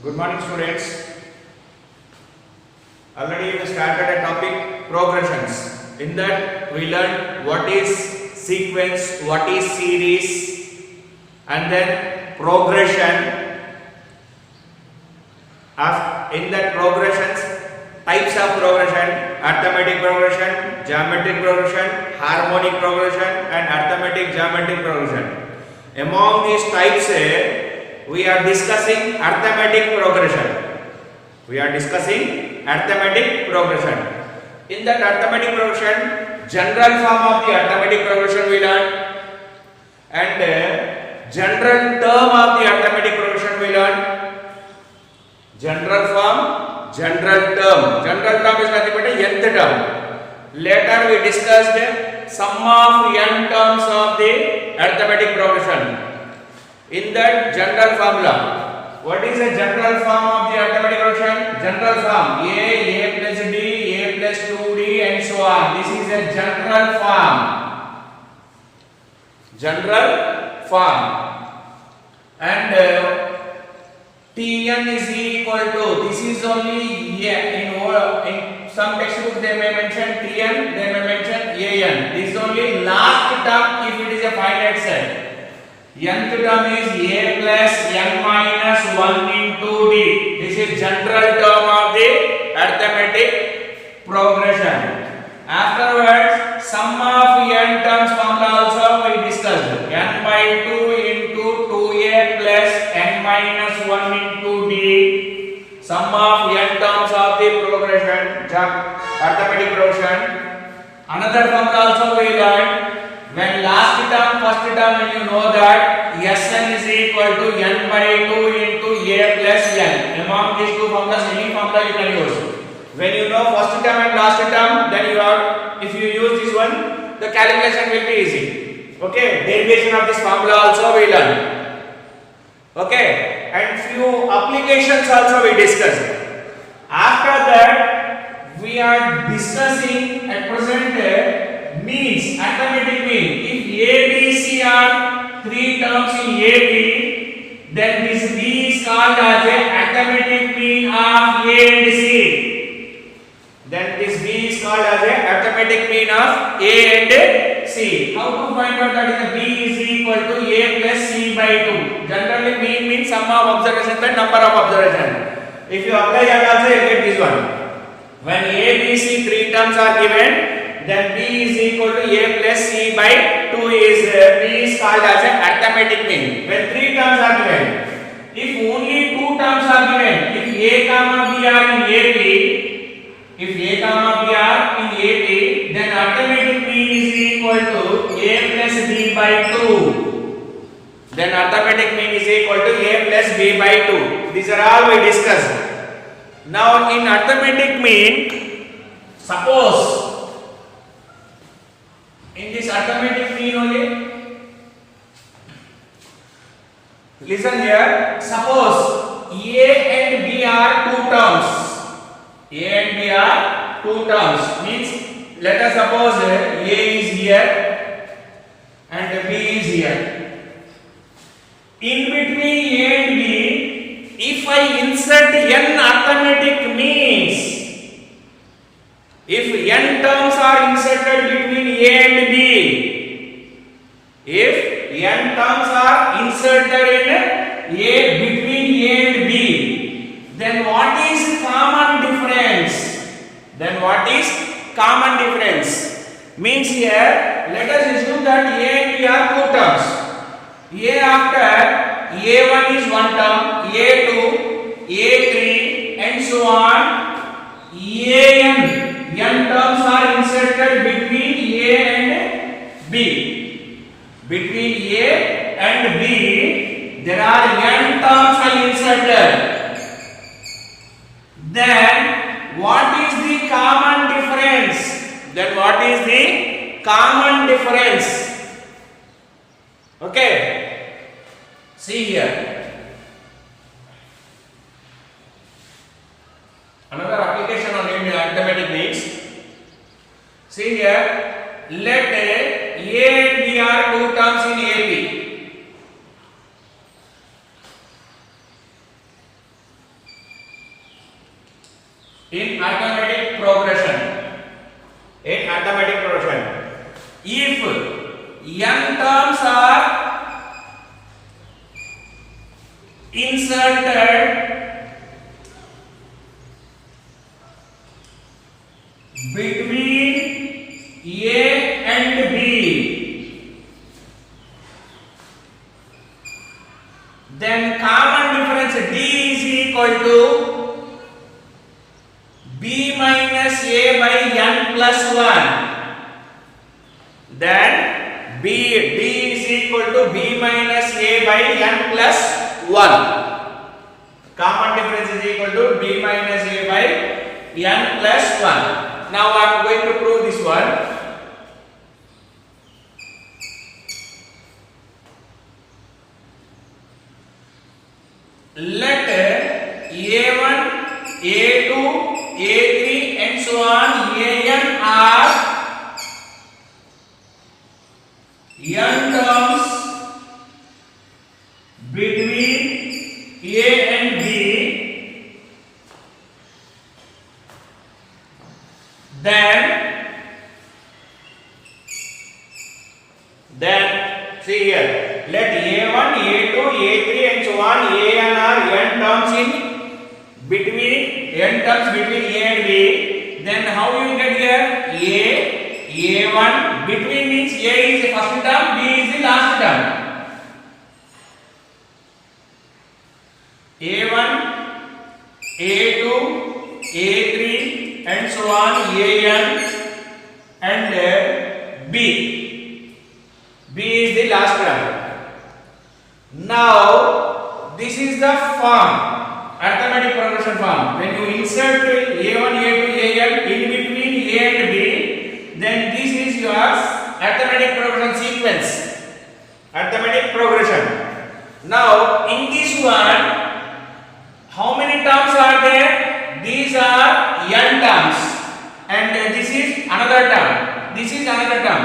Good morning, students. Already we started a topic progressions. In that we learned what is sequence, what is series, and then progression. In that progressions, types of progression: arithmetic progression, geometric progression, harmonic progression, and arithmetic geometric progression. Among these types, we are discussing arithmetic progression. We are discussing arithmetic progression. In that arithmetic progression, general form of the arithmetic progression we learn, and general term of the arithmetic progression we learn. General form, general term. General term is nothing but a nth term. Later we discussed sum of n terms of the arithmetic progression. In that general formula, what is a general form of the arithmetic progression? General form: a plus d, a plus 2d, and so on. This is a general form. General form. And Tn is equal to, this is only in some textbooks they may mention Tn, they may mention An. This is only last term if it is a finite set. Nth term is a plus n minus 1 into d. This is general term of the arithmetic progression. Afterwards, sum of n terms formula also we discussed. N by 2 into 2a plus n minus 1 into d. Sum of n terms of the progression, arithmetic progression. Another formula also we learned. When last term, first term, and you know that Sn is equal to n by 2 into a plus n. Among these two formulas, any formula you can use. When you know first term and last term, then you are, if you use this one, the calculation will be easy. Okay, derivation of this formula also we learn. Okay, and few applications also we discussed. After that, we are discussing at present means, arithmetic mean. If a, b, c are three terms in a, b, then this b is called as a arithmetic mean of a and c. Then this b is called as a arithmetic mean of a and c. How to find out that b is equal to a plus c by 2? Generally mean means sum of observation by number of observation. If you apply that also you get this one. When a, b, c three terms are given, then b is equal to a plus c by 2 is b is called as an arithmetic mean. When three terms are given, if only two terms are given, if a comma b are in ab, if a comma b are in ab, then arithmetic mean is equal to a plus b by 2. Then arithmetic mean is equal to a plus b by 2. These are all we discussed. Now in arithmetic mean, suppose in this arithmetic mean only, listen here, suppose a and b are two terms. A and b are two terms. Means let us suppose a is here and b is here. In between a and b, if I insert n arithmetic means, if n terms are inserted between a and b, if n terms are inserted in a between a and b, then what is common difference? Then what is common difference? Means here, let us assume that a and b are two terms. A after a1 is one term, a2, a3, and so on. N terms are inserted between a and b. Between a and b, there are n terms are inserted. Then what is the common difference? Then what is the common difference? Okay, see here. Another application on arithmetic means. See here, let a and b are two terms in AP. in arithmetic progression. In arithmetic progression, if n terms are inserted between A and B, then common difference D is equal to B minus A by n plus 1. Then D is equal to B minus A by n plus 1. Common difference is equal to B minus A by n plus 1. Now I am going to prove this one. Let A1, A2, A3 and so on An are n terms between A and B, then see here, let A1, A2, A3 and so on An are n terms between A and B. Then how you get here? A1 between means A is the first term, B is the last term. A1, A2, A3 and so on An and B. B is the last term. Now this is the form, arithmetic progression form. When you insert A1, A2, An in between A and B, then this is your arithmetic progression sequence. Arithmetic progression. Now in this one, how many terms are there? These are n terms, and this is another term. This is another term.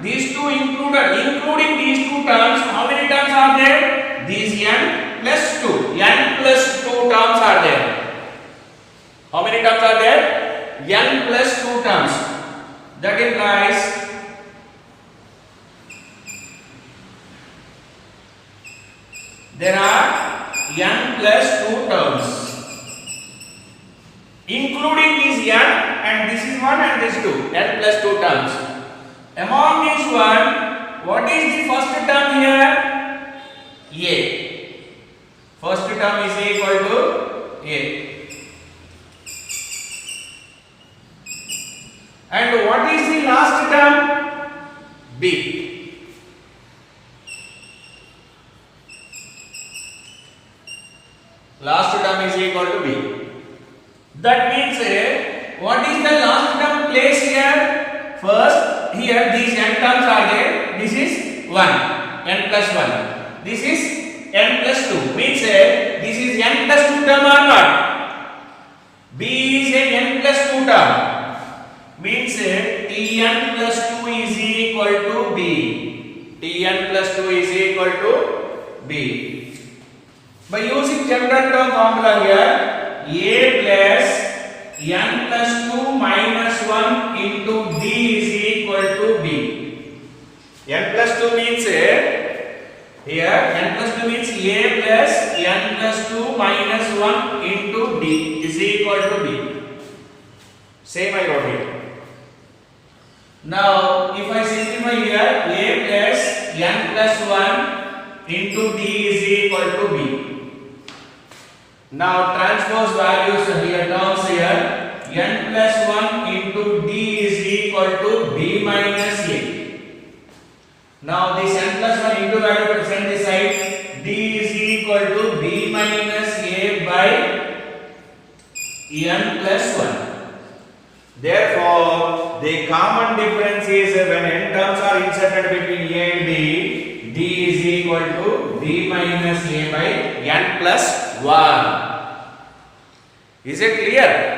These two including these two terms, how many terms are there? These n plus 2. N plus 2 terms are there. How many terms are there? N plus 2 terms. That implies there are n plus 2 terms. Including these n, and this is 1 and this 2, n plus 2 terms. Among these one, what is the first term here? A. First term is equal to A. And what is the last term? B. Last term is equal to B. That means what is the last term placed here? First, here these n terms are there. This is 1, n plus 1. This is n plus 2. Means this is n plus 2 term or not? B is a n plus 2 term. Means Tn plus 2 is equal to B. Tn plus 2 is equal to B. By using general term formula here, A plus n plus 2 minus 1 into D is equal to B. N plus 2 means here n plus 2 means A plus n plus 2 minus 1 into D is equal to B. Same I wrote here. Now if I simplify here, A plus n plus 1 into D is equal to B. Now transpose values here, terms here, n plus 1 into D is equal to B minus A. Now this n plus 1 into value present this side, D is equal to B minus A by n plus 1. Therefore, the common difference is when n terms are inserted between A and B, D is equal to B minus A by n plus 1. Is it clear?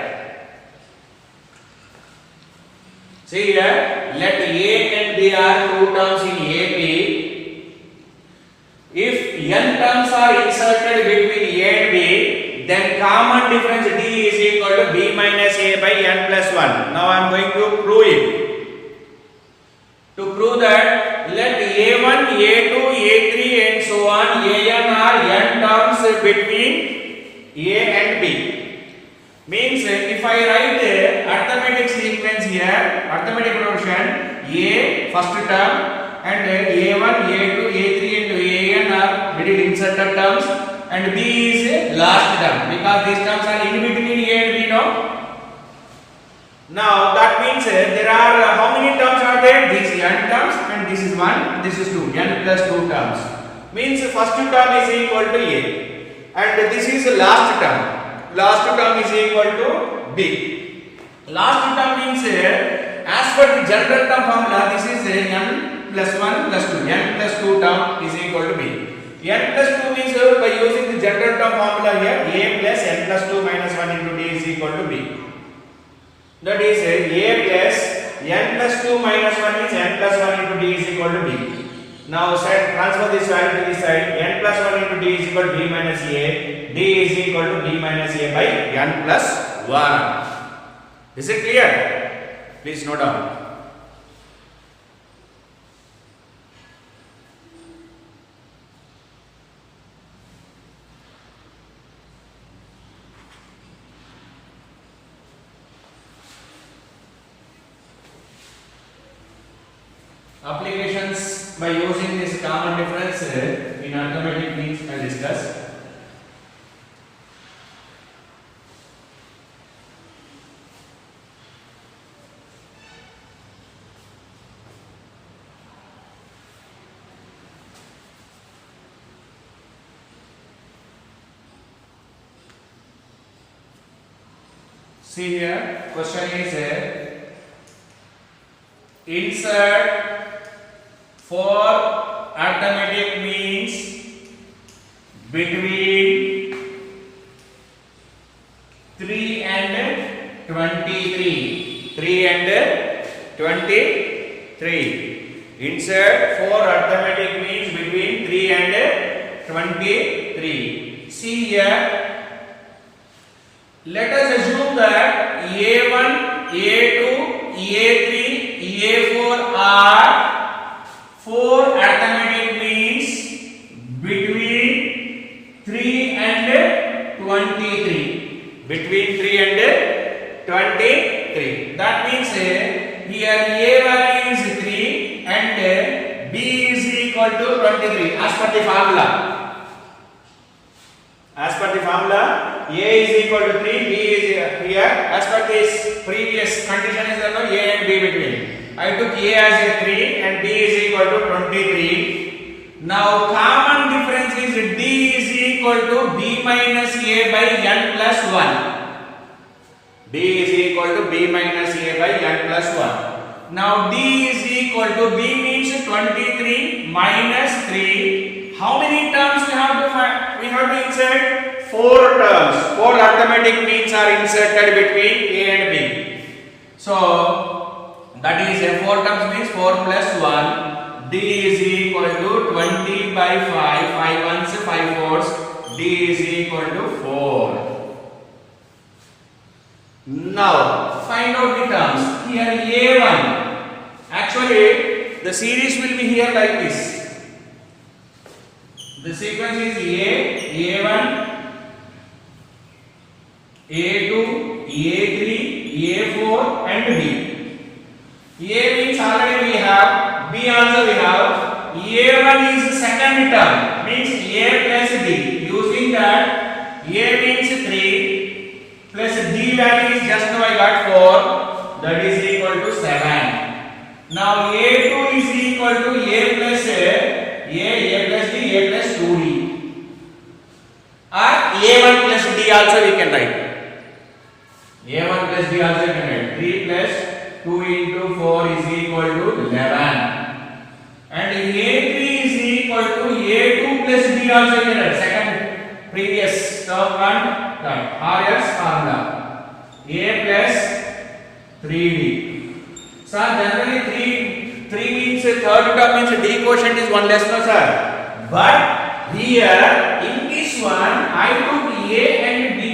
See here, let A and B are two terms in AP. If n terms are inserted between A and B, then common difference D is equal to B minus A by n plus 1. Now I am going to prove it. To prove that, let A1, A2, A3 and so on, An are n terms between A and B. Means if I write arithmetic sequence here, arithmetic progression, A first term and A1, A2, A3 and An are middle inserted terms and B is last term because these terms are in between A and B now. Now that means there are how many terms are there? These n terms and this is 1, this is 2, n plus 2 terms. Means first term is equal to A and this is last term. Last term is equal to B. Last term means as per the general term formula, this is n plus 1 plus 2. N plus 2 term is equal to B. N plus 2 means by using the general term formula here, A plus n plus 2 minus 1 into D is equal to B. That is A plus n plus 2 minus 1 is n plus 1 into D is equal to B. Now transfer this value to this side. N plus 1 into D is equal to B minus A. D is equal to B minus A by n plus 1. Is it clear? Please note down. Applications by using this common difference in arithmetic means I discuss. See here, question is insert for arithmetic means between 3 and 23. 3 and 23. Insert for arithmetic means between 3 and 23. See here. Let us assume that A1, A2, A3, A4 are 4 arithmetic means between 3 and 23. Between 3 and 23. That means here A value is 3 and B is equal to 23 as per the formula. As per the formula, A is equal to 3, B is here. As per this previous condition is there no A and B between. I took A as a 3 and B is equal to 23. Now common difference is D is equal to B minus A by n plus 1. D is equal to B minus A by n plus 1. Now D is equal to B means 23 minus 3. How many terms we have to find? We have to insert 4 terms. 4 arithmetic means are inserted between A and B. So that is 4 terms means 4 plus 1. D is equal to 20 by 5. 5 ones, 5 fours. D is equal to 4. Now find out the terms. Here A1. Actually the series will be here like this. The sequence is A1, A2, A3, A4 and B. A means already we have, B also we have. A1 is the second term, means A plus D. Using that, A means 3 plus D value is just now I got 4, that is equal to 7. Now A2 is equal to A plus A plus D, A plus 2D. Or A1 plus D also we can write. A1 plus D also we can write. 3 plus 2 into 4 is equal to 11. And A3 is equal to A2 plus D also we can write. Second previous term and term. RS formula. A plus 3D. So generally 3 means third term means D quotient is 1 less, no sir. But here in this one I took A and D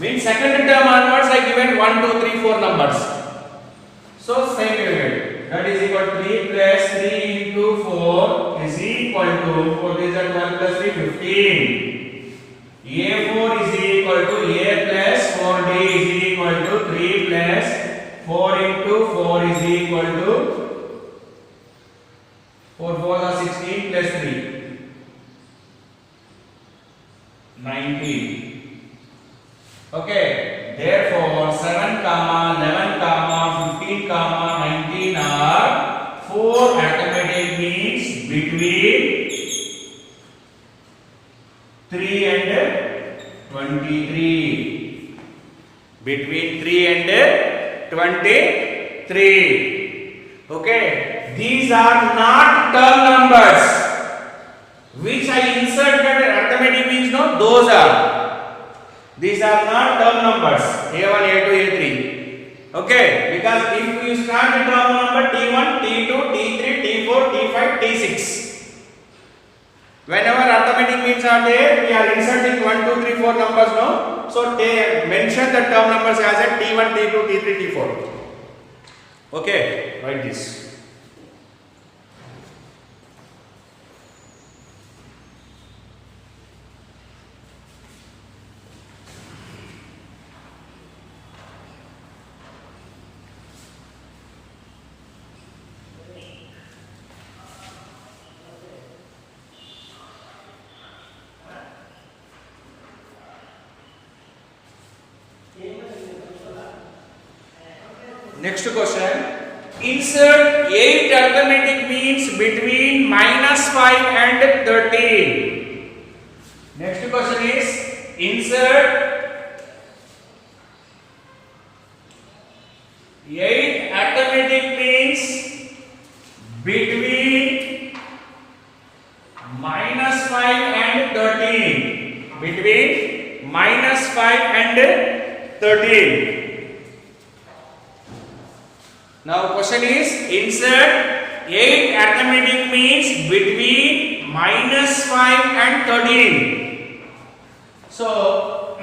Means second term onwards I given 1, 2, 3, 4 numbers. So same period. That is equal to 3 plus 3 into 4 is equal to 4 is 12 plus 3 15. A4 is equal to A plus 4D is equal to 3 plus 4 into 4 is equal to 4 4 are 16 plus 3 19. Okay, therefore 7 comma 11 comma 15 comma 19 are 4 arithmetic means between 3 and 23. Between 3 and 23. Okay, these are not term numbers which I inserted arithmetic means no, those are. These are not term numbers A1, A2, A3. Okay, because if you start the term number T1, T2, T3, T4, T5, T6. Whenever arithmetic means are there, we are inserting 1, 2, 3, 4 numbers no. So mention the term numbers as a T1, T2, T3, T4. Okay, write this. Next question. Insert 8 arithmetic means between -5 and 13. Next question is insert 8 arithmetic means between -5 and 13. Between -5 and 13. Now question is insert 8 arithmetic means between -5 and 13. So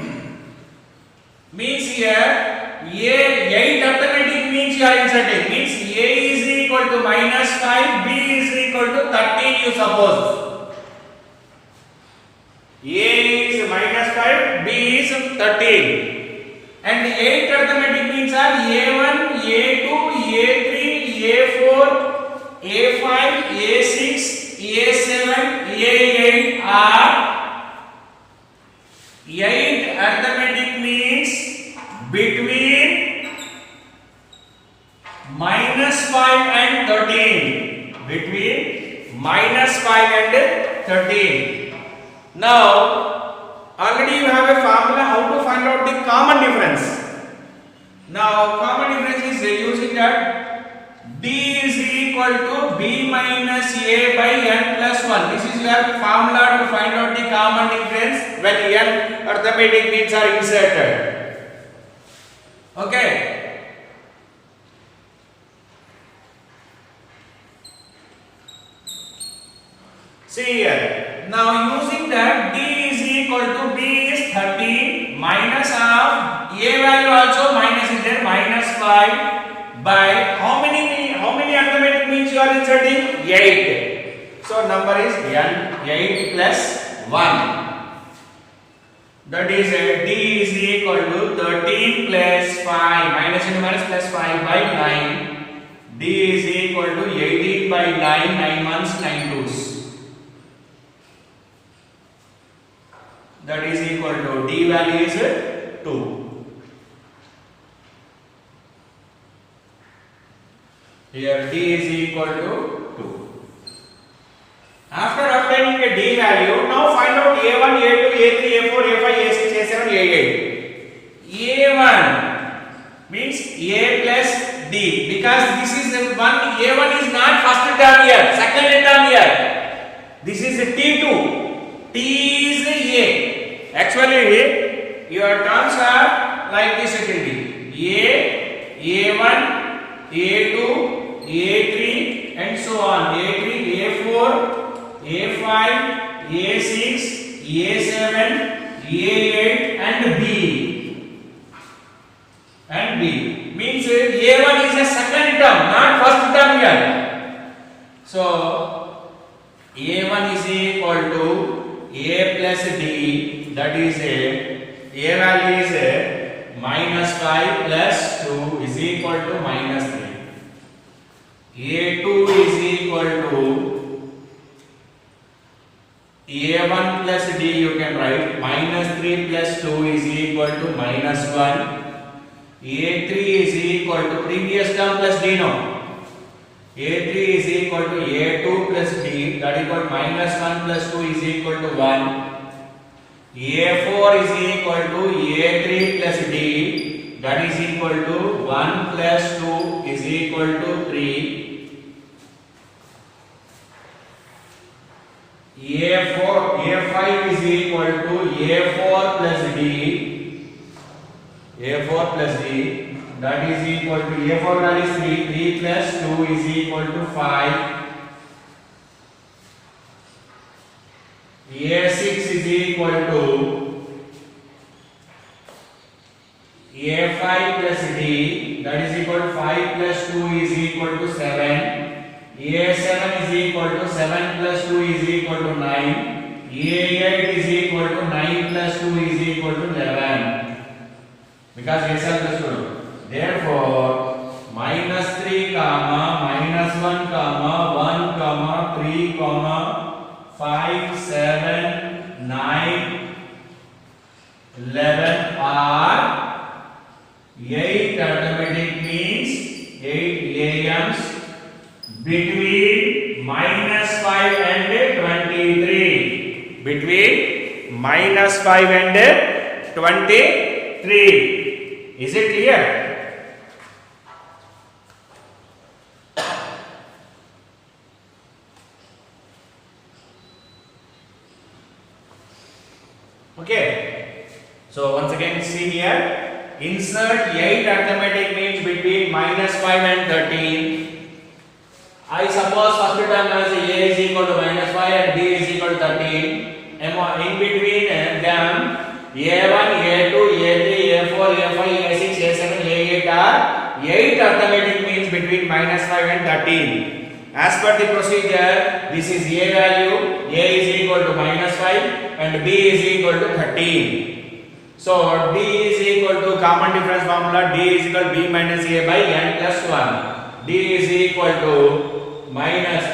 means here A 8 arithmetic means you are inserting means A is equal to -5, B is equal to 13 you suppose. A is -5, B is 13. And the 8 arithmetic means are A1, A2, A3, A4, A5, A6, A7, A8 are 8 arithmetic means between -5 and 13. Between -5 and 13. Now already you have a formula how to find out the common difference. Now common difference is using that D is equal to B minus A by N plus 1. This is your formula to find out the common difference when N arithmetic means are inserted. Okay. See here. Now using that D is equal to B is 13 minus of A value also minus is there -5 by how many arithmetic means you are inserting 8. So number is N 8 plus 1. That is D is equal to 13 plus 5 minus into minus plus 5 by 9. D is equal to 18 by 9 9 ones 9 twos. That is equal to D value is 2. Here D is equal to 2. After obtaining a D value, now find out A1, A2, A3, A4, A5, A6, A7, A8. A1 means A plus D because this is the one A1 is not first term here, second term here. This is T2. T is A. Actually, your terms are like this. It will be A, A1, A2, A3, and so on. A3, A4, A5, A6, A7, A8, and B. and B. Means A1 is a second term, not first term here. So A1 is equal to A plus D, that is A value is minus 5 plus 2 is equal to minus 3. A2 is equal to A1 plus D, you can write minus 3 plus 2 is equal to minus 1. A3 is equal to previous term plus D now. A3 is equal to A2 plus D, that is equal to minus 1 plus 2 is equal to 1. A4 is equal to A3 plus D, that is equal to 1 plus 2 is equal to 3. A5 is equal to A4 plus D, A4 plus D, that is equal to A4 value is 3 plus 2 is equal to 5. A6 is equal to A5 plus D, that is equal to 5 plus 2 is equal to 7. A7 is equal to 7 plus 2 is equal to 9. A8 is equal to 9 plus 2 is equal to 11. Because A7 plus 2. Therefore, minus 3 comma minus 1 comma 1 comma 3 comma 5 7 9 11 are 8 arithmetic means 8 AMs between minus 5 and 23. Between minus 5 and 23. Is it clear? Okay. So once again see here. Insert 8 arithmetic means between minus 5 and 13. I suppose first term as A is equal to minus 5 and B is equal to 13. In between them A1, A2, A3, A4, A5, A6, A7, A8 are 8 arithmetic means between minus 5 and 13. As per the procedure, this is A value, A is equal to minus 5 and B is equal to 13. So D is equal to common difference formula, D is equal to B minus A by n plus 1. D is equal to minus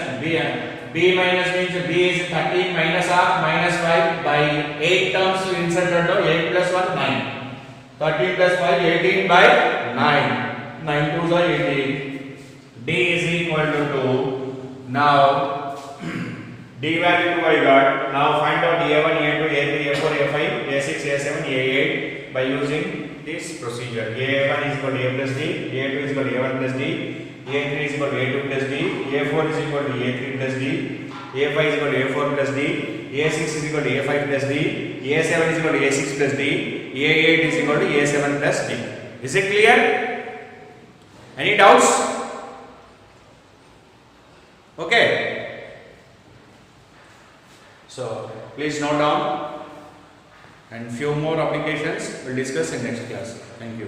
B minus means B is 13 minus half minus 5 by 8 terms inserted to 8 plus 1 9. 13 plus 5 18 by 9. 9 2s are 18. D is equal to 2. Now D value 2 I got. Now find out A1, A2, A3, A4, A5, A6, A7, A8 by using this procedure. A1 is equal to A plus D, A2 is equal to A1 plus D. A3 is equal to A2 plus D, A4 is equal to A3 plus D, A5 is equal to A4 plus D, A6 is equal to A5 plus D, A7 is equal to A6 plus D, A8 is equal to A7 plus D. Is it clear? Any doubts? Okay. So please note down, and few more applications we'll discuss in next class. Thank you.